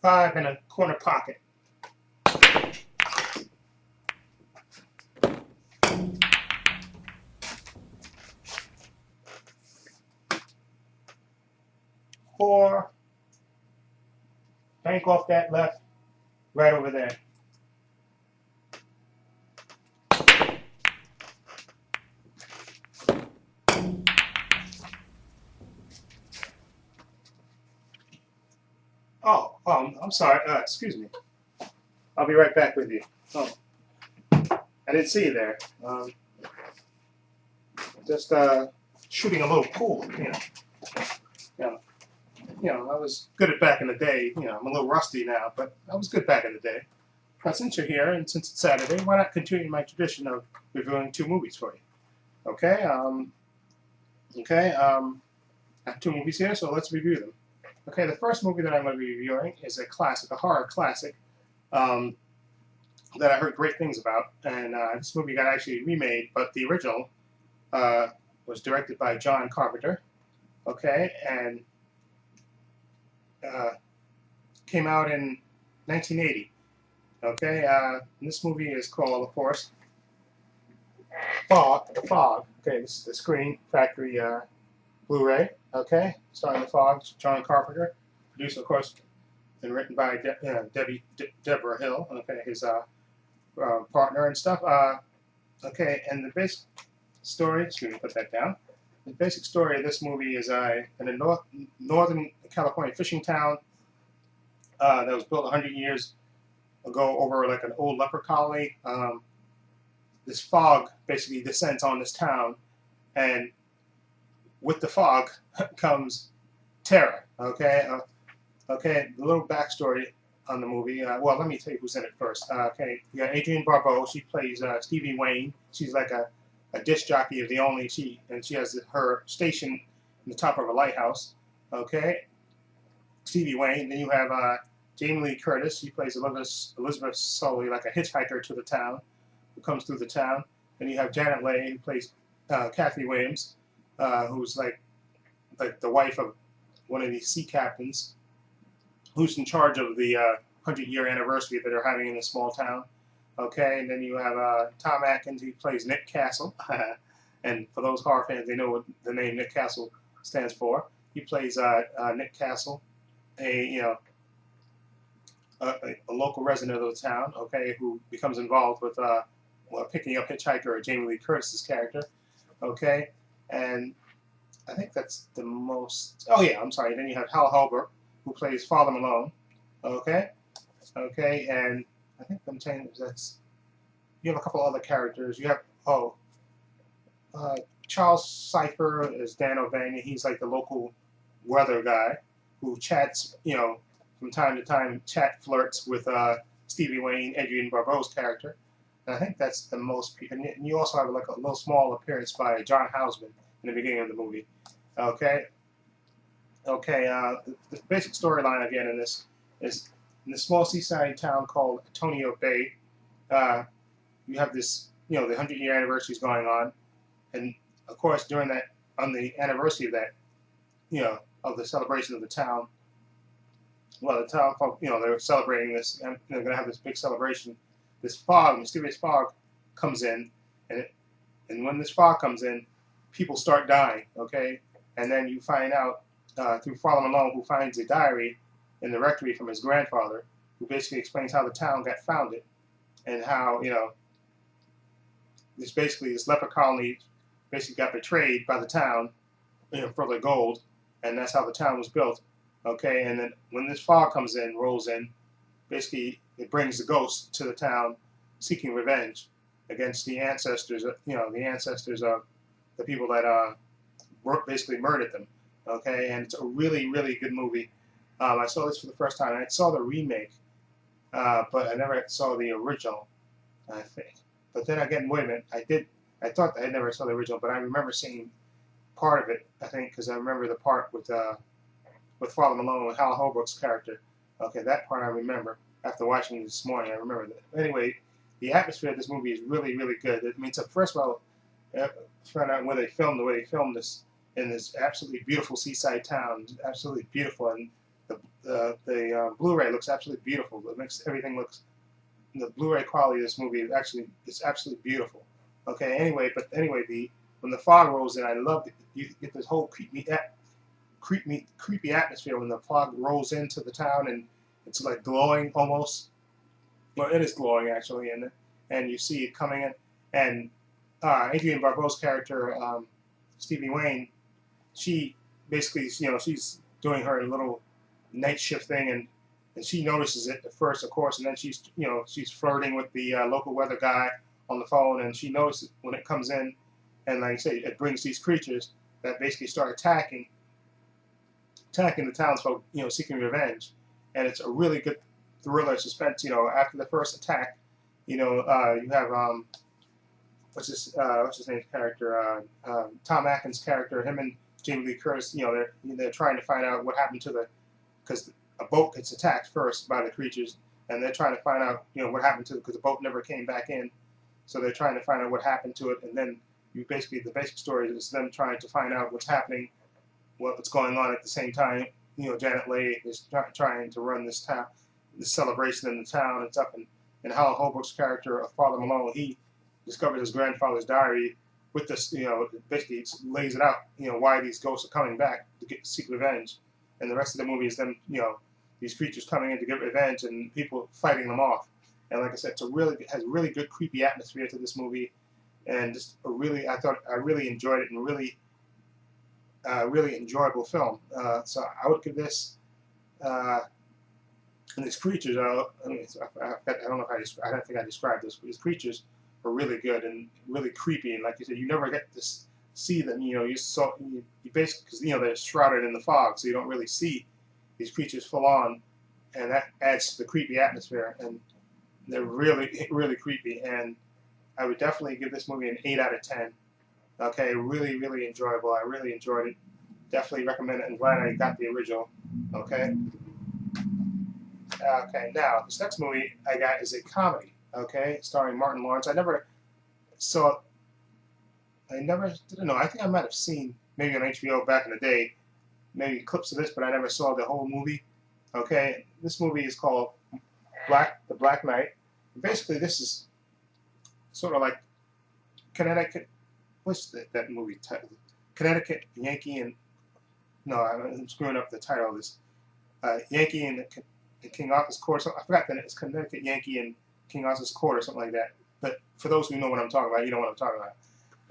5 in a corner pocket. 4, bank off that left, right over there. Oh, I'm sorry. Excuse me. I'll be right back with you. Oh, I didn't see you there. Just shooting a little pool. You know, I was good at back in the day. You know, I'm a little rusty now, but I was good back in the day. But since you're here and since it's Saturday, why not continue my tradition of reviewing 2 movies for you? Okay. I have 2 movies here, so let's review them. Okay, the first movie that I'm going to be reviewing is a classic, a horror classic, that I heard great things about. And this movie got actually remade, but the original was directed by John Carpenter. Okay, and came out in 1980. Okay, this movie is called, of course, Fog. The Fog. Okay, this is the Screen Factory Blu-ray. Okay, starring The Fog, John Carpenter, produced, of course, and written by Deborah Hill. Okay, his partner and stuff. Okay, and the basic story. Excuse me, put that down. The basic story of this movie is in a northern California fishing town that was built 100 years ago over like an old leper colony. This fog basically descends on this town, and with the fog comes terror. Okay, okay. The little backstory on the movie. Well, let me tell you who's in it first. Okay, you got Adrienne Barbeau. She plays Stevie Wayne. She's like a disc jockey of the only she has her station in the top of a lighthouse. Okay, Stevie Wayne. Then you have Jamie Lee Curtis. She plays Elizabeth Sully, like a hitchhiker to the town, who comes through the town. Then you have Janet Leigh, who plays Kathy Williams, who's like the wife of one of these sea captains, who's in charge of the 100-year anniversary that they're having in this small town. Okay, and then you have Tom Atkins, who plays Nick Castle. And for those horror fans, they know what the name Nick Castle stands for. He plays Nick Castle, a local resident of the town, okay, who becomes involved with picking up hitchhiker Jamie Lee Curtis's character, okay, and I think that's the most. Oh yeah, I'm sorry. Then you have Hal Holbrook, who plays Father Malone, okay, and I think I'm saying that's. You have a couple other characters. You have Charles Cypher is Dan O'Bania. He's like the local weather guy who chats, from time to time, flirts with Stevie Wayne, Adrienne Barbeau's character. And I think that's the most. And you also have like a little small appearance by John Houseman in the beginning of the movie. Okay. The basic storyline again in this is in this small seaside town called Antonio Bay. You have this, the 100-year anniversary is going on, and of course during that, on the anniversary of that, of the celebration of the town. Well, the town folk, they're celebrating this, and they're going to have this big celebration. This fog, mysterious fog, comes in, and when this fog comes in, people start dying. Okay, and then you find out through Father Malone, who finds a diary in the rectory from his grandfather, who basically explains how the town got founded, and how this leper colony basically got betrayed by the town, for the gold, and that's how the town was built. Okay, and then when this fog rolls in, basically it brings the ghosts to the town, seeking revenge against the ancestors. The ancestors of the people that basically murdered them. Okay, and it's a really, really good movie. I saw this for the first time. I saw the remake, but I never saw the original, I think. But then again, wait a minute. I thought I never saw the original, but I remember seeing part of it, I think, because I remember the part with Father Malone and Hal Holbrook's character. Okay, that part I remember after watching it this morning. I remember that. Anyway, the atmosphere of this movie is really, really good. I mean, so first of all, find out where they filmed this in this absolutely beautiful seaside town, absolutely beautiful, and The Blu-ray looks absolutely beautiful. It makes everything looks. The Blu-ray quality of this movie is actually it's absolutely beautiful. Okay. Anyway, the when the fog rolls in, I love it. You get this whole creepy atmosphere when the fog rolls into the town and it's like glowing almost. Well, it is glowing actually, and you see it coming in. And Adrienne Barbeau's character, Stevie Wayne, she basically, she's doing her little night shift thing, and she notices it at first, of course, and then she's flirting with the local weather guy on the phone, and she notices when it comes in, and like I say, it brings these creatures that basically start attacking the townsfolk, seeking revenge, and it's a really good thriller suspense. After the first attack, you have what's his name's character, Tom Atkins' character, him and Jamie Lee Curtis. They're trying to find out what happened to because a boat gets attacked first by the creatures, and they're trying to find out what happened to it because the boat never came back in. So they're trying to find out what happened to it, and then the basic story is them trying to find out what's happening, what's going on at the same time. Janet Leigh is trying to run this celebration in the town and stuff, and Hal Holbrook's character, Father Malone, he discovers his grandfather's diary with this, basically it lays it out, why these ghosts are coming back to seek revenge, and the rest of the movie is them, these creatures coming in to get revenge and people fighting them off, and like I said, it has a really good creepy atmosphere to this movie, and just I really enjoyed it, and really enjoyable film. So I would give this. And these creatures are, I don't know I don't think I described this, but these creatures are really good and really creepy. And like you said, you never get to see them. You basically, because they're shrouded in the fog, so you don't really see these creatures full on, and that adds to the creepy atmosphere. And they're really, really creepy. And I would definitely give this movie an 8 out of 10. Okay, really, really enjoyable. I really enjoyed it. Definitely recommend it. I'm glad I got the original. Okay. Okay, now this next movie I got is a comedy. Okay, starring Martin Lawrence. I never didn't know. I think I might have seen maybe on HBO back in the day, maybe clips of this, but I never saw the whole movie. Okay, this movie is called The Black Knight. Basically, this is sort of like Connecticut. What's that movie title? Connecticut Yankee and no, I'm screwing up the title of this. Yankee and King Arthur's Court. I forgot that it's Connecticut Yankee and King Arthur's Court or something like that. But for those who know what I'm talking about, you know what I'm talking about.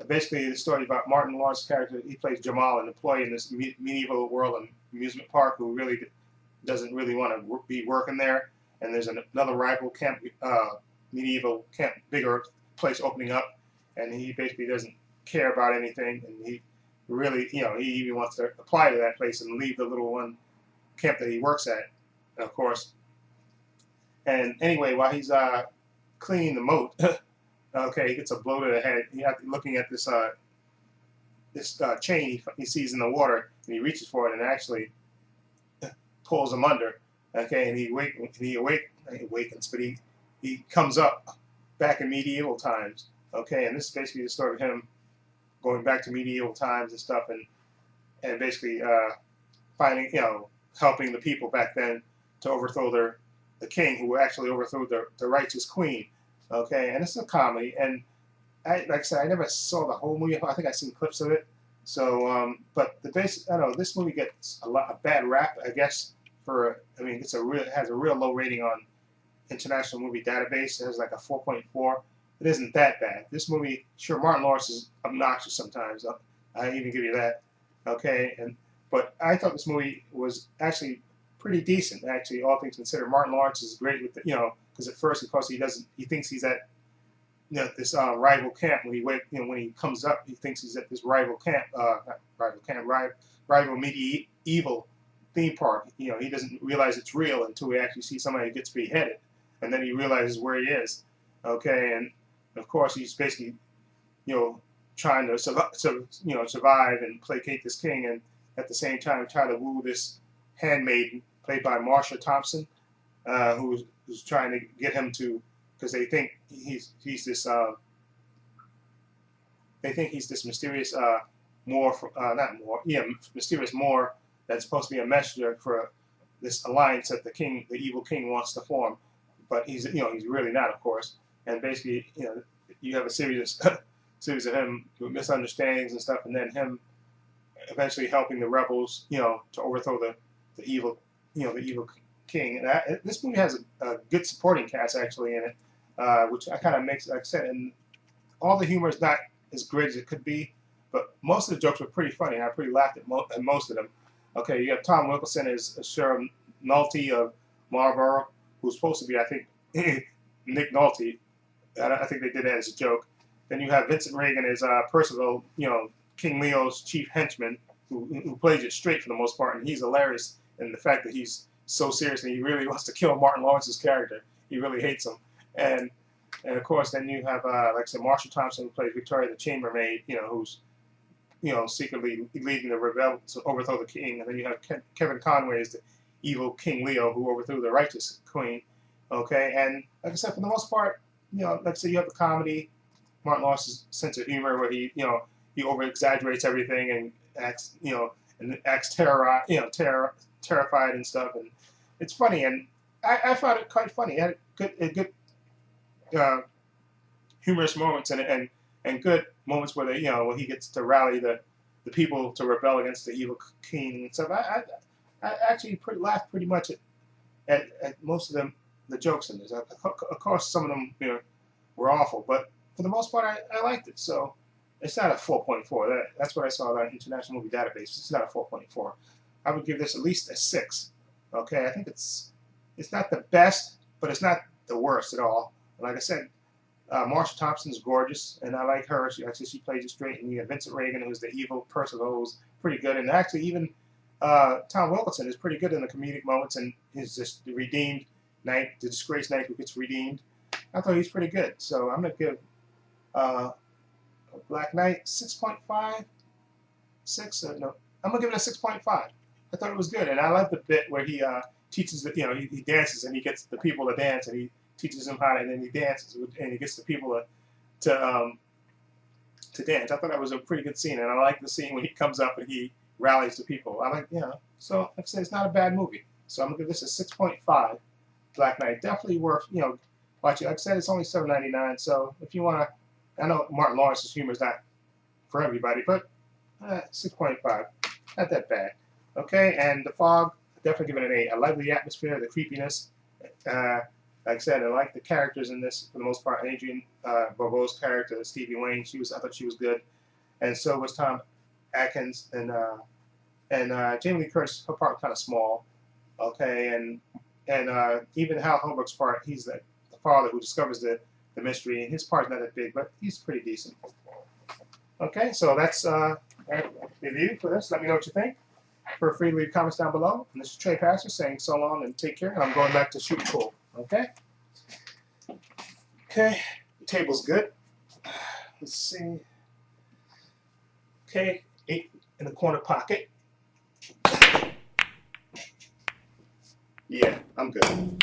Basically, the story about Martin Lawrence's character. He plays Jamal, an employee in this medieval world amusement park who really doesn't really want to be working there. And there's another rival camp, medieval camp, bigger place opening up, and he basically doesn't care about anything, and he really, he even wants to apply to that place and leave the little one camp that he works at, of course. And anyway, while he's cleaning the moat, okay, he gets a blow to the head. He's looking at this chain he sees in the water, and he reaches for it and actually pulls him under. Okay, and he awakens, but he comes up back in medieval times. Okay, and this is basically the story of him going back to medieval times and stuff, and basically finding, helping the people back then to overthrow the king who actually overthrew the righteous queen. Okay, and it's a comedy, and like I said, I never saw the whole movie. I think I've seen clips of it. So, but I don't know, this movie gets a bad rap, I guess. It has a real low rating on International Movie Database. It has like a 4.4. It isn't that bad. This movie, sure, Martin Lawrence is obnoxious sometimes. I even give you that. Okay, but I thought this movie was actually pretty decent. Actually, all things considered, Martin Lawrence is great with because at first, of course, he thinks he's at this rival camp. When he comes up, he thinks he's at this rival camp, rival medieval theme park. He doesn't realize it's real until he actually sees somebody who gets beheaded, and then he realizes where he is. Okay, and of course he's basically, trying to survive and placate this king, and at the same time try to woo this handmaiden played by Marsha Thompson, who's trying to get him to, because they think he's this mysterious mysterious Moor that's supposed to be a messenger this alliance that the evil king wants to form, but he's he's really not, of course. And basically, you have a series of series of him with misunderstandings and stuff, and then him eventually helping the rebels, to overthrow the evil, the evil king. And this movie has a good supporting cast actually in it, which I kind of makes, like I said, and all the humor is not as great as it could be, but most of the jokes were pretty funny. I pretty laughed at most of them. Okay, you have Tom Wilkinson as Sheriff Nolte of Marlborough, who's supposed to be, I think, Nick Nolte. I think they did that as a joke. Then you have Vincent Regan as Percival, King Leo's chief henchman, who plays it straight for the most part, and he's hilarious in the fact that he's so serious and he really wants to kill Martin Lawrence's character. He really hates him. And of course, then you have, like I said, Marsha Thompson, who plays Victoria the chambermaid, who's secretly leading the rebel to overthrow the king. And then you have Kevin Conway as the evil King Leo, who overthrew the righteous queen. Okay, and like I said, for the most part, like I said, you have the comedy, Martin Lawrence's sense of humor, where he over exaggerates everything and acts terrified and stuff, and it's funny, and I found it quite funny. It had good humorous moments and good moments where when he gets to rally the people to rebel against the evil king and stuff. I actually laughed pretty much at most of them, the jokes in this. Of course, some of them were awful, but for the most part, I liked it. So it's not a 4.4. That's what I saw on International Movie Database. It's not a 4.4. I would give this at least a 6. Okay, I think it's not the best, but it's not the worst at all. Like I said, Marsha Thompson's gorgeous, and I like her. She plays it straight. And you have Vincent Regan, who's the evil Percival, who's pretty good. And actually, even Tom Wilkinson is pretty good in the comedic moments, and he's just the redeemed knight, the disgraced knight who gets redeemed. I thought he's pretty good. So I'm going to give Black Knight 6.5. 6? No, I'm going to give it a 6.5. I thought it was good, and I love the bit where he teaches that he dances and he gets the people to dance, and he teaches them how to, and then he dances and he gets the people to dance. I thought that was a pretty good scene, and I like the scene when he comes up and he rallies the people. I like, so like I said, it's not a bad movie. So I'm gonna give this a 6.5. Black Knight, definitely worth watching. Like I said, it's only $7.99. So if you wanna, I know Martin Lawrence's humor is not for everybody, but 6.5, not that bad. Okay, and The Fog, definitely give it an 8. I like the atmosphere, the creepiness. Like I said, I like the characters in this for the most part. Adrienne Barbeau's character, Stevie Wayne, I thought she was good, and so was Tom Atkins, and Jamie Lee Curtis. Her part was kind of small, okay, and even Hal Holbrook's part, he's the father who discovers the mystery, and his part's not that big, but he's pretty decent. Okay, so that's my review for this. Let me know what you think. Feel free to leave comments down below. And this is Trepacer saying so long and take care. And I'm going back to shoot pool. Okay? Okay. The table's good. Let's see. Okay. 8 in the corner pocket. Yeah, I'm good.